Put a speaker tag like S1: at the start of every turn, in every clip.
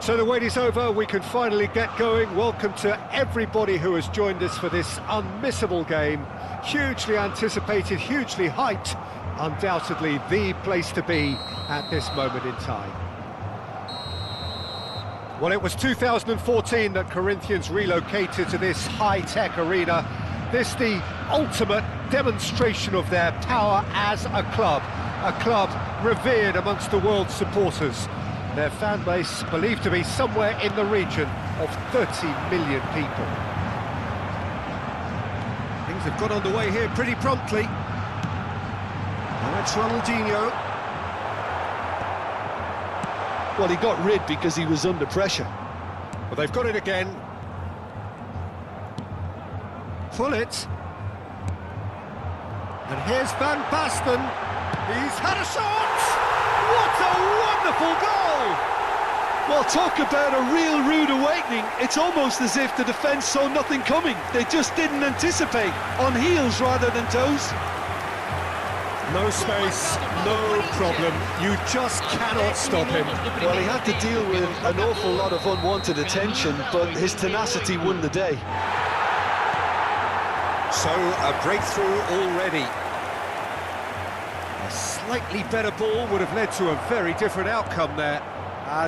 S1: So the wait is over, we can finally get going. Welcome to everybody who has joined us for this unmissable game. Hugely anticipated, hugely hyped, undoubtedly the place to be at this moment in time. Well, it was 2014 that Corinthians relocated to this high-tech arena. This the ultimate demonstration of their power as a club revered amongst the world's supporters. Their fan base believed to be somewhere in the region of 30 million people. Things have got underway here pretty promptly. Now it's Ronaldinho.
S2: Well, he got rid because he was under pressure.
S1: Well, they've got it again. Gullit. And here's Van Basten. He's had a shot! What a wonderful goal!
S2: Well, talk about a real rude awakening. It's almost as if the defence saw nothing coming. They just didn't anticipate. On heels rather than toes.
S1: No space, no problem. You just cannot stop him.
S2: Well, he had to deal with an awful lot of unwanted attention, but his tenacity won the day.
S1: So, a breakthrough already. A slightly better ball would have led to a very different outcome there.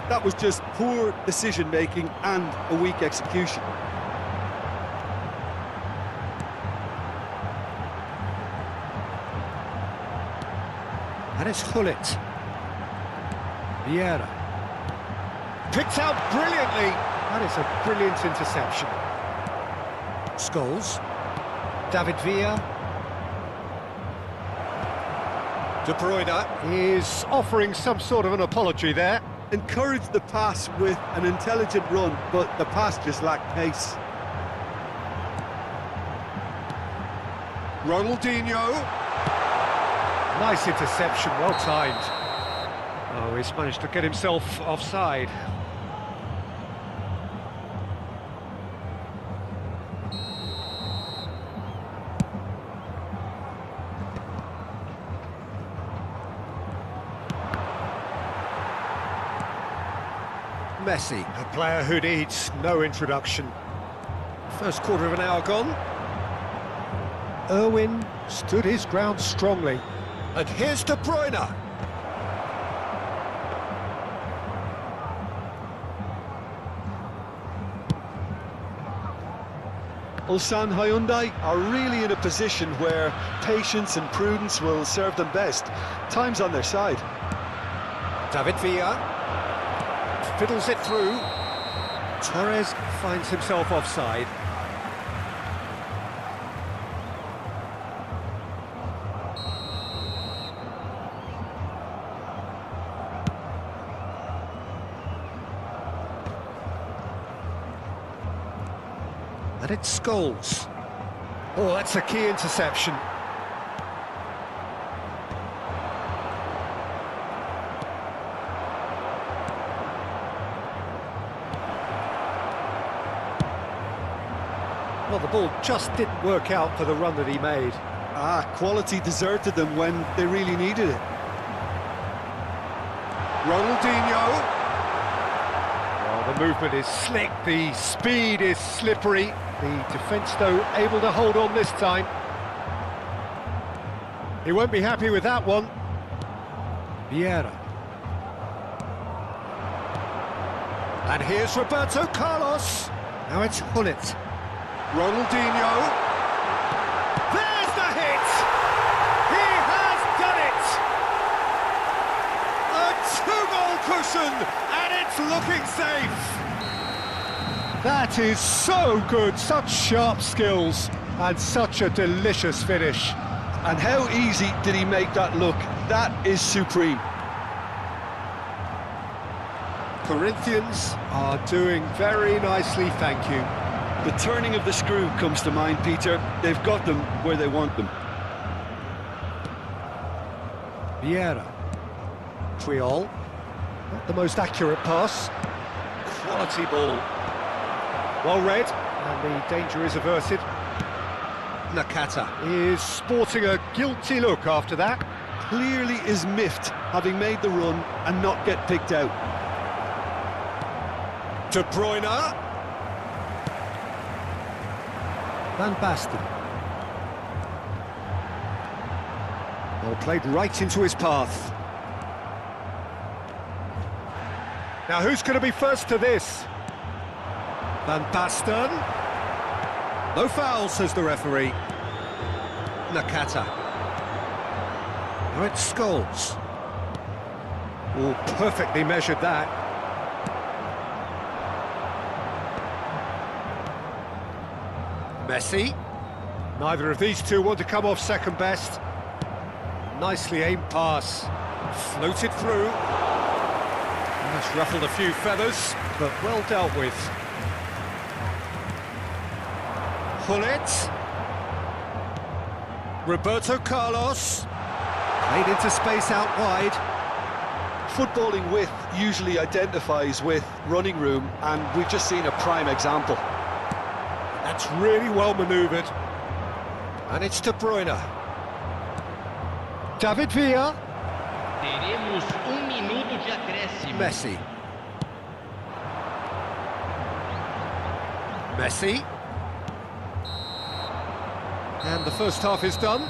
S2: That was just poor decision-making and a weak execution.
S1: And it's Gullit. Vieira. Picked out brilliantly. That is a brilliant interception. Scholes. David Villa. De Bruyne is offering some sort of an apology there.
S2: Encouraged the pass with an intelligent run, but the pass just lacked pace.
S1: Ronaldinho. Nice interception, well timed. Oh, he's managed to get himself offside. Messi, a player who needs no introduction. First quarter of an hour gone. Irwin stood his ground strongly. And here's De Bruyne.
S2: Ulsan Hyundai are really in a position where patience and prudence will serve them best. Time's on their side.
S1: David Villa fiddles it through. Torres finds himself offside. And it's Scholes. Oh, that's a key interception. Well, the ball just didn't work out for the run that he made.
S2: Quality deserted them when they really needed it.
S1: Ronaldinho. Oh, the movement is slick, the speed is slippery. The defence, though, able to hold on this time. He won't be happy with that one. Vieira. And here's Roberto Carlos. Now it's Gullit. Ronaldinho. There's the hit! He has done it! A two-goal cushion, and it's looking safe! That is so good, such sharp skills, and such a delicious finish.
S2: And how easy did he make that look? That is supreme.
S1: Corinthians are doing very nicely, thank you.
S2: The turning of the screw comes to mind, Peter. They've got them where they want them.
S1: Vieira. Triol. Not the most accurate pass. Quality ball. Well read, and the danger is averted. Nakata is sporting a guilty look after that.
S2: Clearly is miffed, having made the run and not get picked out.
S1: De Bruyne. Van Basten. Well, played right into his path. Now, who's going to be first to this? Van Basten. No foul, says the referee. Nakata. Now it's Scholes. Oh, perfectly measured that. Messi. Neither of these two want to come off second best. Nicely aimed pass. Floated through. That's ruffled a few feathers, but well dealt with. Hullet. Roberto Carlos. Played into space out wide.
S2: Footballing width usually identifies with running room, and we've just seen a prime example.
S1: That's really well manoeuvred. And it's De Bruyne. David Villa.
S3: Teremos minuto de acréscimo.
S1: Messi. Messi. And the first half is done.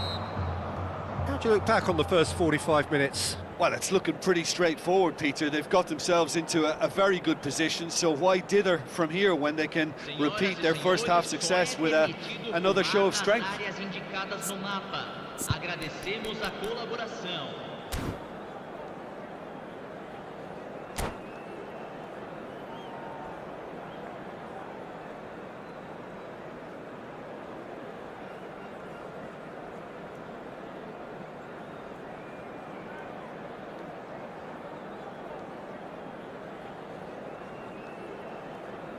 S1: How do you look back on the first 45 minutes?
S2: Well, it's looking pretty straightforward, Peter. They've got themselves into a very good position, so why dither from here when they can repeat their first half success with another show of strength?
S3: Agradecemos a colaboração.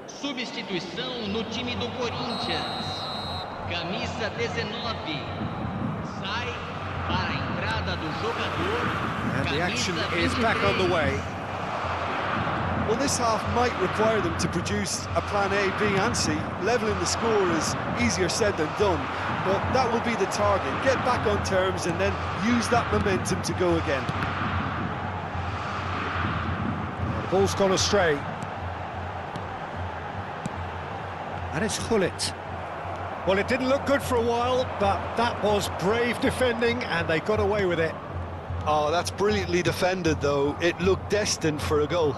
S3: Substituição no time do Corinthians. Camisa 19. Sai para a entrada do jogador.
S1: And the action is back on the way.
S2: Well, this half might require them to produce a plan A, B and C. Levelling the score is easier said than done, but that will be the target. Get back on terms and then use that momentum to go again.
S1: The ball's gone astray. And it's Hullet. Well, it didn't look good for a while, but that was brave defending, and they got away with it.
S2: Oh, that's brilliantly defended, though. It looked destined for a goal.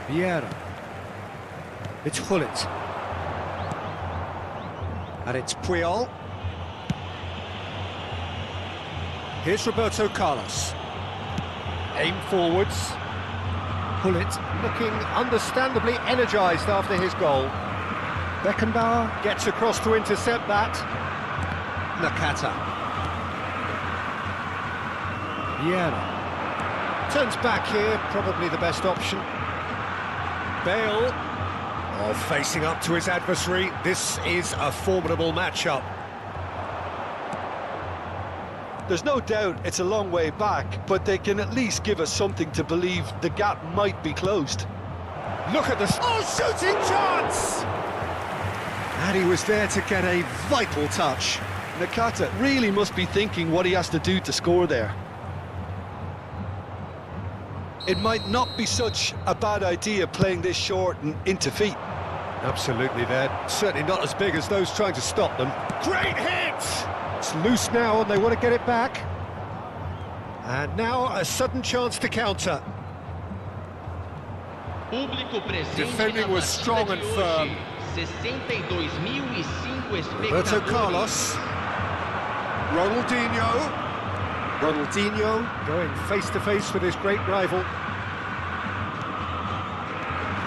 S1: Vieira. It's Hullet. And it's Puyol. Here's Roberto Carlos. Aim forwards. Hullet looking understandably energised after his goal. Beckenbauer gets across to intercept that. Nakata. Vieira. Turns back here, probably the best option. Bale. Oh, facing up to his adversary. This is a formidable matchup.
S2: There's no doubt it's a long way back, but they can at least give us something to believe the gap might be closed.
S1: Look at this. Oh, shooting chance! And he was there to get a vital touch.
S2: Nakata really must be thinking what he has to do to score there. It might not be such a bad idea playing this short and into feet.
S1: Absolutely, they're certainly not as big as those trying to stop them. Great hit! It's loose now and they want to get it back. And now a sudden chance to counter. Defending was strong and firm. Roberto Carlos. Ronaldinho. Ronaldinho going face-to-face with his great rival.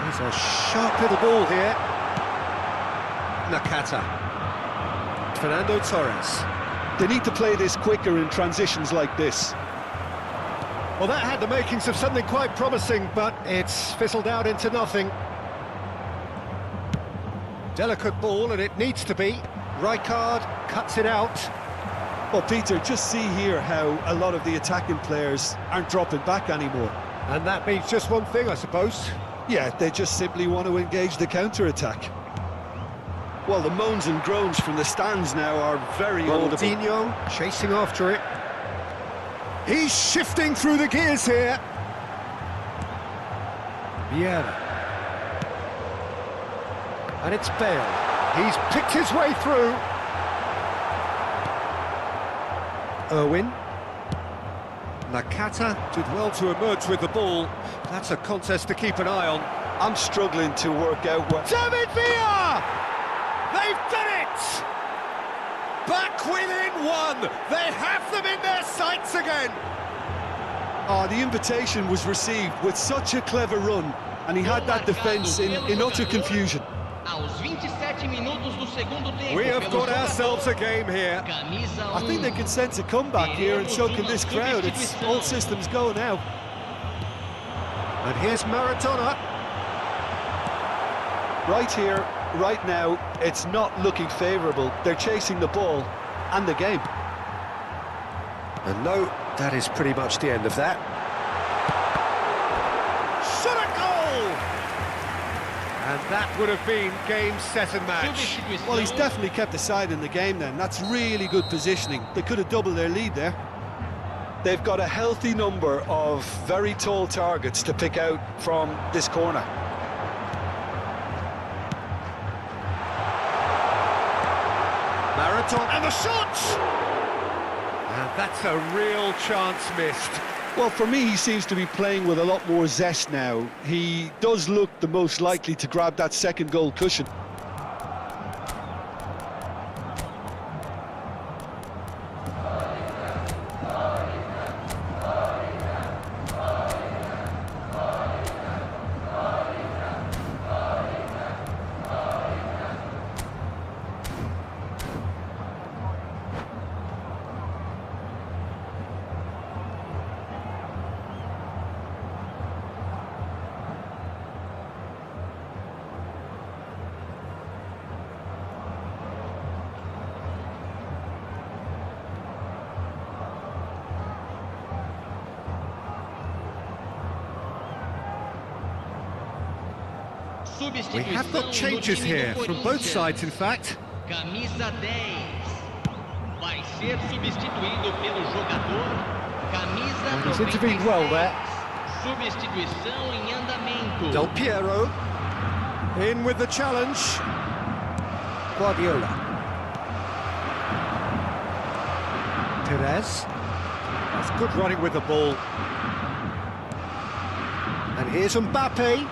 S1: There's a sharp little ball here. Nakata. Fernando Torres.
S2: They need to play this quicker in transitions like this.
S1: Well, that had the makings of something quite promising, but it's fizzled out into nothing. Delicate ball, and it needs to be. Rijkaard cuts it out.
S2: Well, Peter, just see here how a lot of the attacking players aren't dropping back anymore.
S1: And that means just one thing, I suppose.
S2: Yeah, they just simply want to engage the counter-attack. Well, the moans and groans from the stands now are very audible.
S1: Ronaldinho chasing after it. He's shifting through the gears here. Vieira. And it's Bale. He's picked his way through. Irwin. Nakata did well to emerge with the ball. That's a contest to keep an eye on.
S2: I'm struggling to work out what...
S1: David Villa! They've done it! Back within one! They have them in their sights again!
S2: Oh, the invitation was received with such a clever run, and he had that defence in utter confusion.
S1: We have got ourselves a game here.
S2: I think they can sense a comeback here, and so can this crowd. It's all systems go now.
S1: And here's Maradona.
S2: Right here, right now, it's not looking favourable. They're chasing the ball and the game.
S1: And no, that is pretty much the end of that. Shot a goal! And that would have been game, set and match.
S2: Well, he's definitely kept the side in the game then. That's really good positioning. They could have doubled their lead there. They've got a healthy number of very tall targets to pick out from this corner.
S1: Marathon and the shot! And that's a real chance missed.
S2: Well, for me, he seems to be playing with a lot more zest now. He does look the most likely to grab that second goal cushion.
S1: We have got changes here, from both sides in fact.
S3: Camisa 10 vai ser substituído pelo jogador camisa 10.
S1: He's intervened well there.
S3: Substituição em andamento.
S1: Del Piero in with the challenge. Guardiola. Perez. That's good running with the ball. And here's Mbappe.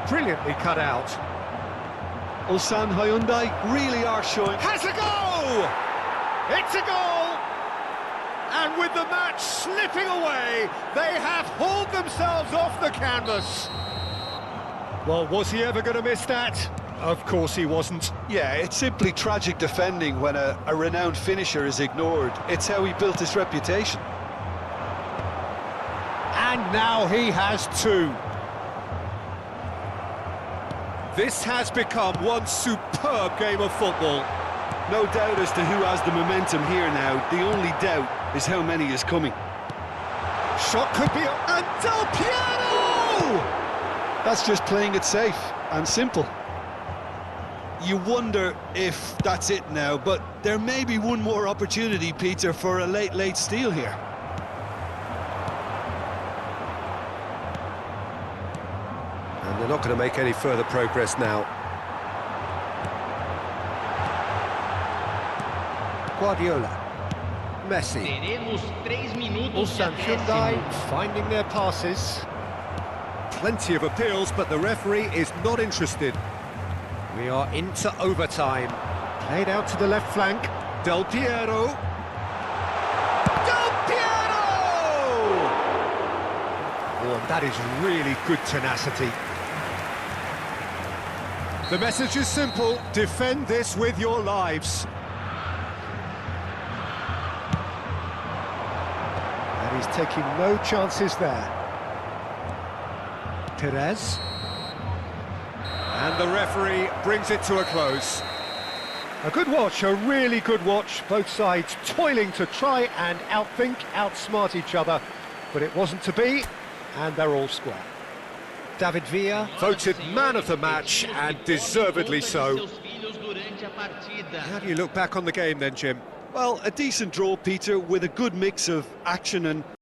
S1: Brilliantly cut out.
S2: Ulsan Hyundai really are showing...
S1: Has a goal! It's a goal! And with the match slipping away, they have hauled themselves off the canvas. Well, was he ever going to miss that? Of course he wasn't.
S2: Yeah, it's simply tragic defending when a renowned finisher is ignored. It's how he built his reputation.
S1: And now he has two. This has become one superb game of football.
S2: No doubt as to who has the momentum here now. The only doubt is how many is coming.
S1: Shot could be... And Del Piero!
S2: That's just playing it safe and simple. You wonder if that's it now, but there may be one more opportunity, Peter, for a late steal here.
S1: And they're not going to make any further progress now. Guardiola. Messi.
S3: Teremos 3 minutos
S1: Ulsan
S3: de
S1: Hyundai
S3: acréscimo.
S1: finding their passes. Plenty of appeals, but the referee is not interested. We are into overtime. Played out to the left flank. Del Piero. Del Piero! Oh, that is really good tenacity. The message is simple: defend this with your lives. And he's taking no chances there. Perez. And the referee brings it to a close. A good watch, a really good watch. Both sides toiling to try and outthink, outsmart each other. But it wasn't to be, and they're all square. David Villa voted man of the match, and deservedly so. How do you look back on the game then, Jim?
S2: Well, a decent draw, Peter, with a good mix of action and